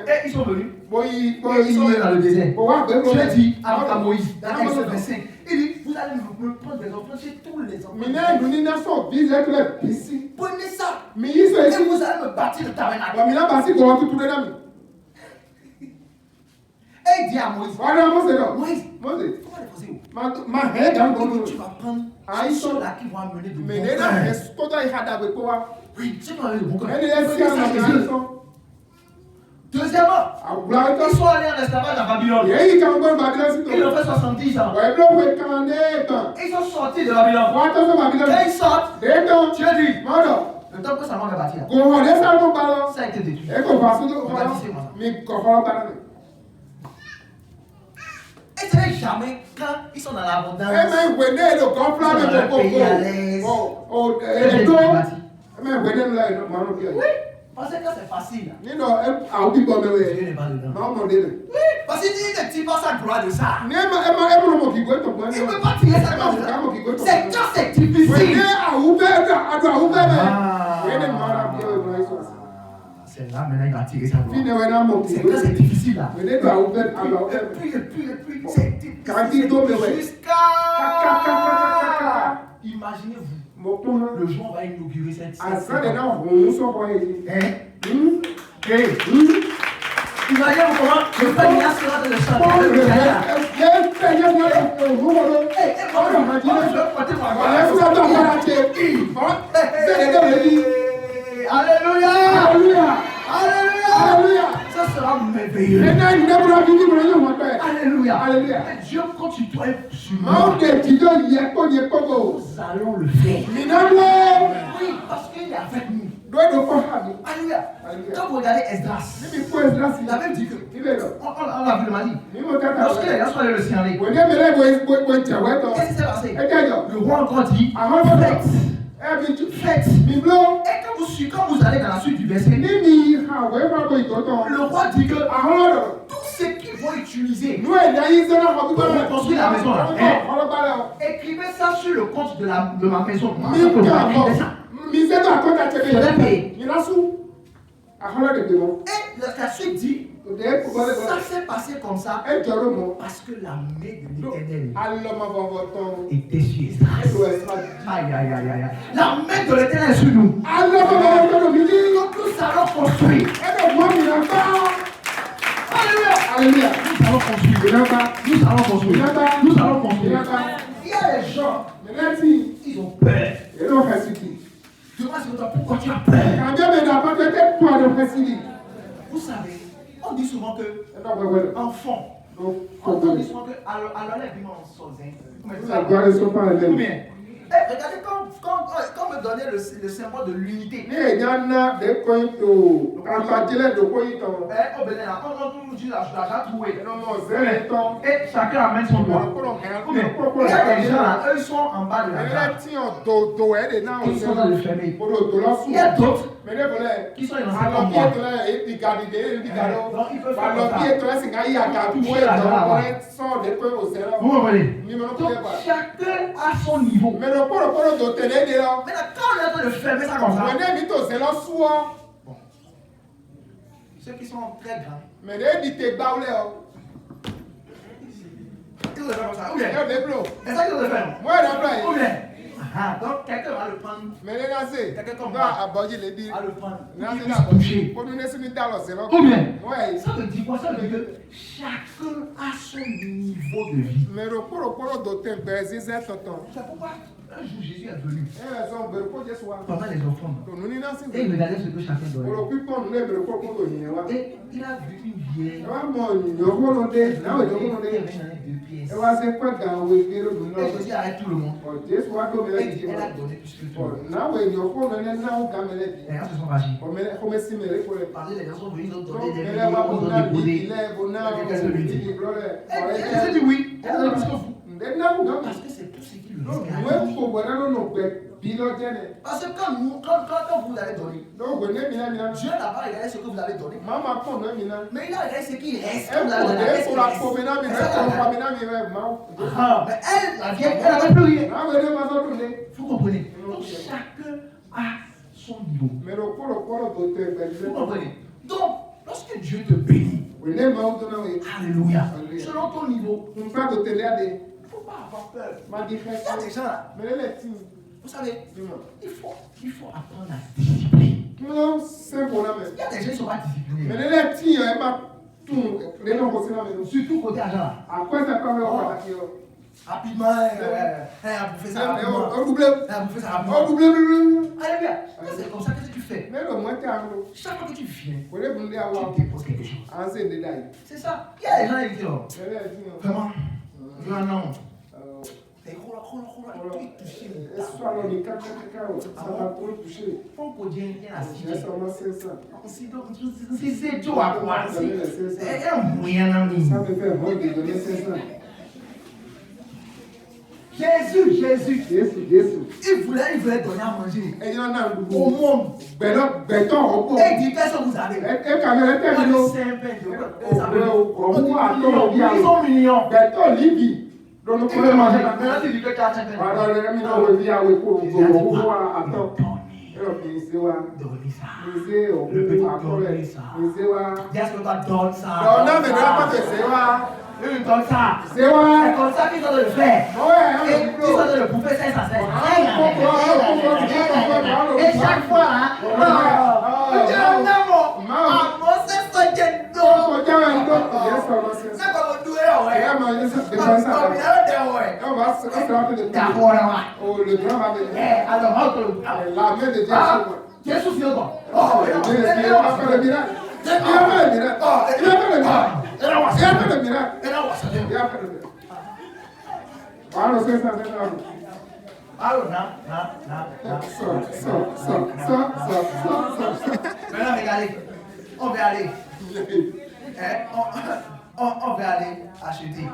Et ils sont venus. Ils Ils sont venus dans le désert. Dieu dit à Moïse, dans Exode 25, il dit, vous allez me prendre des enfants chez tous les enfants. Prenez ça. Et vous allez me bâtir le tabernacle. Et il dit à Moïse, Moïse, comment les faisais-vous? Tu vas prendre ceux-là qui vont amener de bon cœur. Oui, ceux qui vont amener de bon cœur. Deuxièmement, ils sont allés en esclavage à Babylone. Ils ont fait 70 ans. Ils sont sortis de Babylone. Quand ils sortent, Dieu dit, le temple que Salomon va bâtir, ça a été détruit. On va bâtir moi. Et ce n'est jamais quand ils sont dans l'abondance. Ils sont dans un pays à l'aise. Oui. Parce que c'est facile. Dieu n'est pas dedans. Oui, parce qu'il dit ne tire pas sa gloire de ça. Il ne peut pas tirer sa gloire de ça. C'est quand c'est difficile. C'est là maintenant il va tirer sa gloire. C'est quand c'est difficile là. Et puis, c'est difficile. Jusqu'à... Imaginez-vous. Le jour on va inaugurer cette imaginez-vous comment le Père sera dans le chantier de Alléluia! Alléluia! Ça sera merveilleux. Alléluia! Dieu, quand tu dois être sur nous, nous allons le faire. Oui, parce qu'il est avec nous. Alléluia! Quand vous regardez Esdras, il a même dit que. On l'a vu le mari. Lorsqu'il est allé le signaler, qu'est-ce qui s'est passé? Le roi encore dit faites. Et quand vous allez dans la suite du verset, le roi dit que tout ce qu'ils vont utiliser pour reconstruire la maison, écrivez ça sur le compte de ma maison. Et la suite dit, ça s'est passé comme ça parce que la main de l'Éternel était sur Esdras. Aïe. La main de l'Éternel est sur nous. Donc nous allons construire. Alléluia. Nous allons construire. Il y a des gens, ils ont peur. Pourquoi tu as peur? Vous savez, on dit souvent que enfant, on dit souvent que alors les bimans sont regardez quand me donnait le symbole de l'unité. On nous dit la trouée. Et chacun amène son doigt. Il y a des gens là, eux sont en bas de la jarre. Ils sont dans le fermé. Il y a d'autres qui sont dans le fermé. Donc ils peuvent faire ça. Vous comprenez? Donc chacun a son niveau. Maintenant, quand on est en train de fermer ça comme ça, bon, ceux qui sont très grands, ils vont le faire comme ça. Ou bien, c'est ça qu'ils vont le faire. Ou bien, donc quelqu'un va le prendre. Quelqu'un comme moi va le prendre. Il va se toucher. Ou bien, ça veut dire quoi? Ça veut dire que chacun a son niveau de vie. C'est pourquoi un jour Jésus est venu pendant les offrandes. Et il regardait ce que chacun donnait. Et il a vu une vieille. Elle avait 2 pièces. Et Jésus arrête tout le monde. Et elle a donné plus que tout. Et là, se sont fâchés. Parce que les gens sont venus, ils ont donné des millions, ils ont déposé. Quelqu'un lui dit. Et Jésus dit oui, elle a donné plus que vous. Parce que c'est tout ce qui le risque. Parce que quand vous allez donner, Dieu n'a pas regardé ce que vous avez donné, mais il a regardé ce qui reste. Mais elle, la vieille, elle n'avait plus rien. Vous comprenez? Donc chacun a son niveau. Vous comprenez? Donc, lorsque Dieu te bénit. Alléluia. Selon ton niveau, il ne faut pas avoir peur. Il y a des gens là. Vous savez, il faut apprendre à discipliner. Il y a des gens qui ne sont pas disciplinés. Surtout côté argent. Rapidement, vous faites ça rapidement. Vous faites ça rapidement. Alléluia. C'est comme ça que tu fais. Chaque fois que tu viens, tu déposes quelque chose. C'est ça. Il y a des gens qui disent, vraiment, non. Jésus. Il voulait donner à manger au monde. Et il dit, qu'est-ce que vous avez? Ils sont mignons. Donc, nous pouvons manger. Maintenant, tu dis que tu as 5 ans. Donner ça. Le petit donner ça. Qu'est-ce que tu donnes ça? Non, mais pas de ça. Il donne ça. C'est comme ça qu'ils ont de le faire. Et ils ont de le bouffer sans cesse. Et chaque fois, Maintenant, regardez, on va aller. On va aller acheter.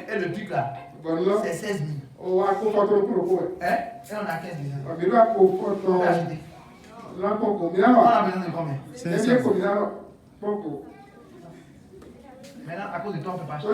Et le truc là, c'est 16 000. Et on a 15 000. On va acheter. On a besoin de combien? 500 000. Maintenant, à cause de toi, on ne peut pas acheter.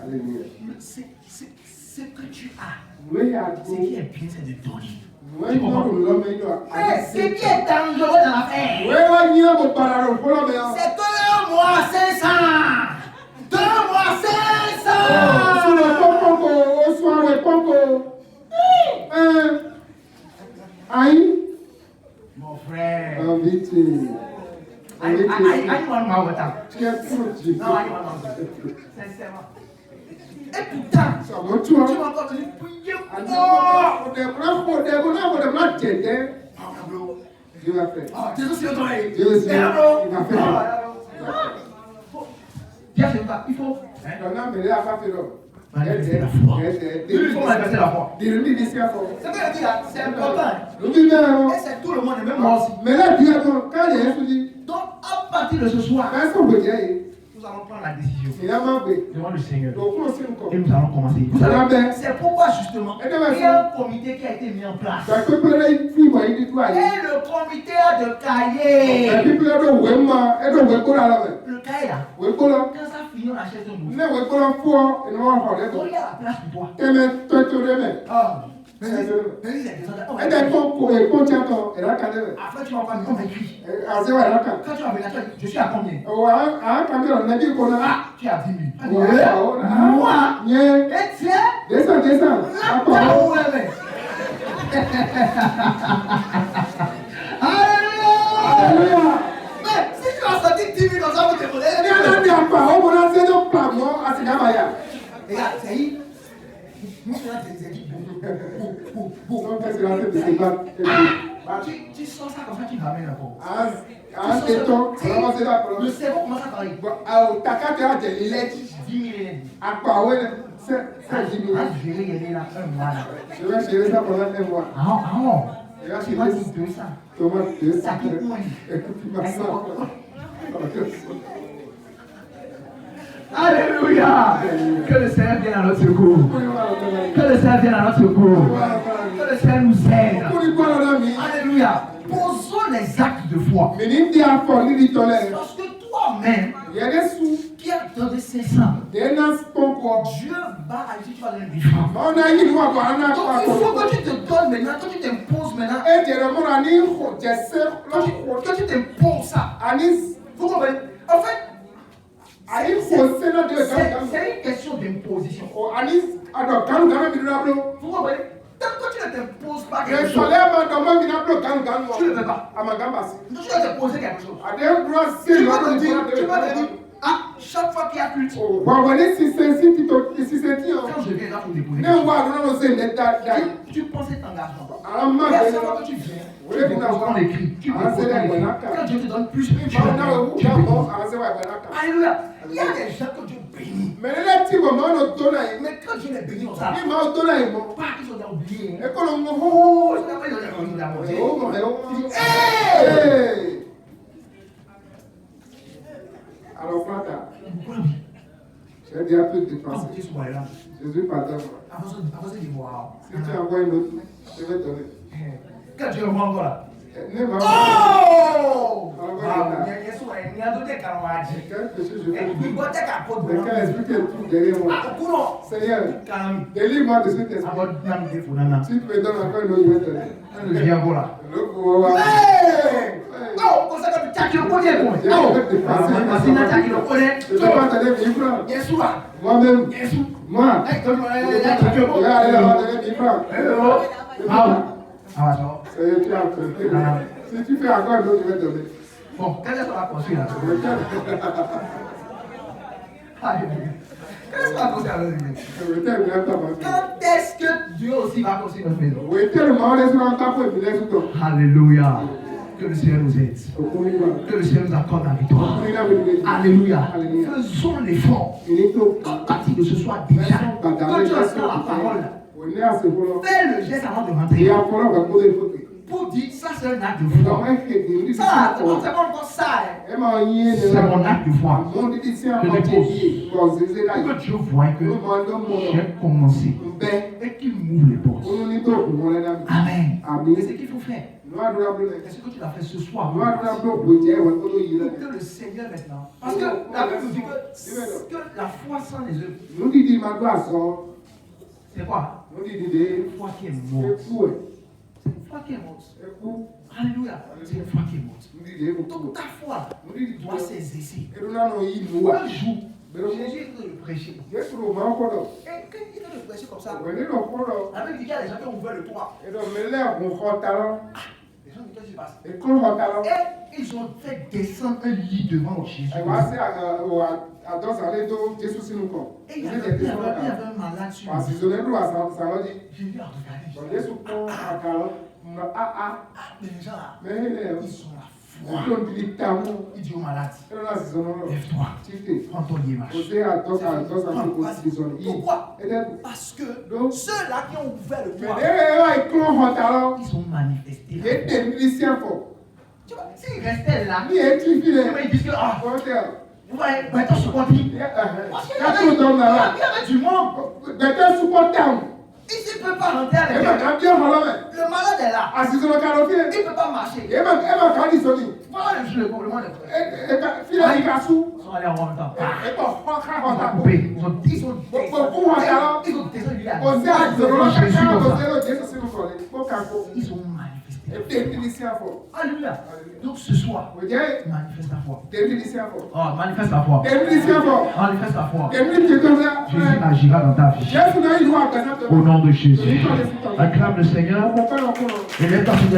Alléluia. Ce que tu as, ce qui est bien, c'est de donner. Mais ce qui est dangereux dans l'affaire, c'est que moi 500. Donne-moi 500. Mon frère. Sincèrement. Et pourtant, tu vas encore venir prier. Dieu va faire. Il faut. Manifester la foi. Il faut manifester la foi. Ce que je dis là, c'est important. Et c'est tout le monde, et même moi aussi. Mais là, Dieu, quand il est donc, à partir de ce soir, nous allons prendre la décision devant le Seigneur. Et nous allons commencer. Vous savez, c'est pourquoi justement, il y a un comité qui a été mis en place. Et le comité a de cahiers. Le cahier là, quand ça finit, on achète un nouveau. Donc il y a la place pour toi. Après, tu vas voir, on m'écrit. Quand tu vas venir, je suis à combien? Tu as 10 000. Moi? Et tiens? Alléluia! Mais si tu as sorti 10 000 comme ça, vous te prenez. Regarde, c'est y. Nous sommes des équipes. Tu sens ça comme ça, tu ramènes encore. Le cerveau commence à travailler. 10 000. Je vais gérer ça pendant un mois. Tu vas dire 200. Ça coûte moins. Alléluia. Que le Seigneur vienne à notre secours. Que le Seigneur vienne à notre secours. Que le Seigneur nous aide. Alléluia. Posons les actes de foi. Parce que toi-même, qui a donné 500, Dieu va agir, tu vas donner 8 francs. Donc il faut que tu te Quand tu t'imposes ça, vous comprenez? En fait, c'est une question d'imposition. Vous comprenez? Tant que tu ne t'imposes pas quelque chose, tu ne le fais pas. Donc tu dois te poser quelque chose. Tu dois te dire, ah, chaque fois qu'il y a culte, quand je viens là pour déposer, tu penses cet engagement. Et à ce moment que tu viens, tu déposes dans l'écrit. Quand Dieu te donne plus, tu bénis. Alléluia. Il y a des gens que Dieu bénit. Mais quand Dieu les bénit, on s'en pas qu'ils ont oublié. Alors, Plata, j'ai déjà pu te dépenser. Jésus pardonne. Si tu envoies une autre, je vais donner. Quand tu envoies encore là. Oh! Il y a d'autres caravages. Quelque chose je fais. Il doit être à côté. Mais quand expliquer tout derrière moi. Seigneur, délivre-moi de cet esprit. Si tu me donnes encore une autre, je vais te donner. Viens voilà. Oh, comme ça, comme tu as connais moi. Oh, c'est Nathalie qui le connaît. Je ne vais pas donner 1000 francs. Yeshua. Moi-même. Yeshua. Moi. Regardez, 1000 francs. Ah, non. Si tu fais encore un autre, je vais te donner. Bon, quelle est la construire là? Qu'est-ce qu'on va construire là? Quand est-ce que Dieu aussi va construire notre maison? Alléluia. Que le Seigneur nous aide. Que le Seigneur nous accorde la victoire. Alléluia. Faisons l'effort. À partir de ce soir déjà. Quand tu entends la parole, fais le geste avant de rentrer. Pour dire, ça c'est un acte de foi. Ça, c'est pas encore ça. C'est mon acte de foi. Je dépose. Pour que Dieu voie que j'ai commencé. Et qu'il m'ouvre les portes. Amen. C'est ce qu'il faut faire. Est-ce que tu l'as fait ce soir? Que le Seigneur maintenant. Parce que la Bible nous dit que la foi sans les œuvres. C'est quoi? Une foi qui est morte. C'est une foi qui est morte. Alléluia. C'est une foi qui est morte. Donc ta foi doit s'exercer. Un jour, Jésus est de le prêcher. Et quand il est de le prêcher comme ça, la Bible dit qu'il y a des gens qui ont ouvert le toit. Les gens disent qu'est-ce qui se passe? Et ils ont fait descendre un lit devant Jésus. Et il y avait un malade sur lui. Jésus a regardé. Les gens là, ils sont là. Il dit au malade, lève-toi, prends ton lit, marche. Pourquoi? Parce que ceux-là qui ont ouvert le toit, ils sont manifestés. Tu vois, s'ils restaient là, ils disent que, ah, vous voyez, maintenant je continue. Parce qu'il y avait du monde. Ici, il ne peut pas rentrer à l'intérieur. Le malade est là. Il ne peut pas marcher. Voilà le problème. Ils sont allés en même temps. Ils ont coupé. Ils ont descendu à ils sont manifestés. Alléluia. Donc ce soir, manifeste la foi. Oh, manifeste la foi. Manifeste la foi. Jésus agira dans ta vie. Au nom de Jésus. Acclame le Seigneur. Et lève ta pied.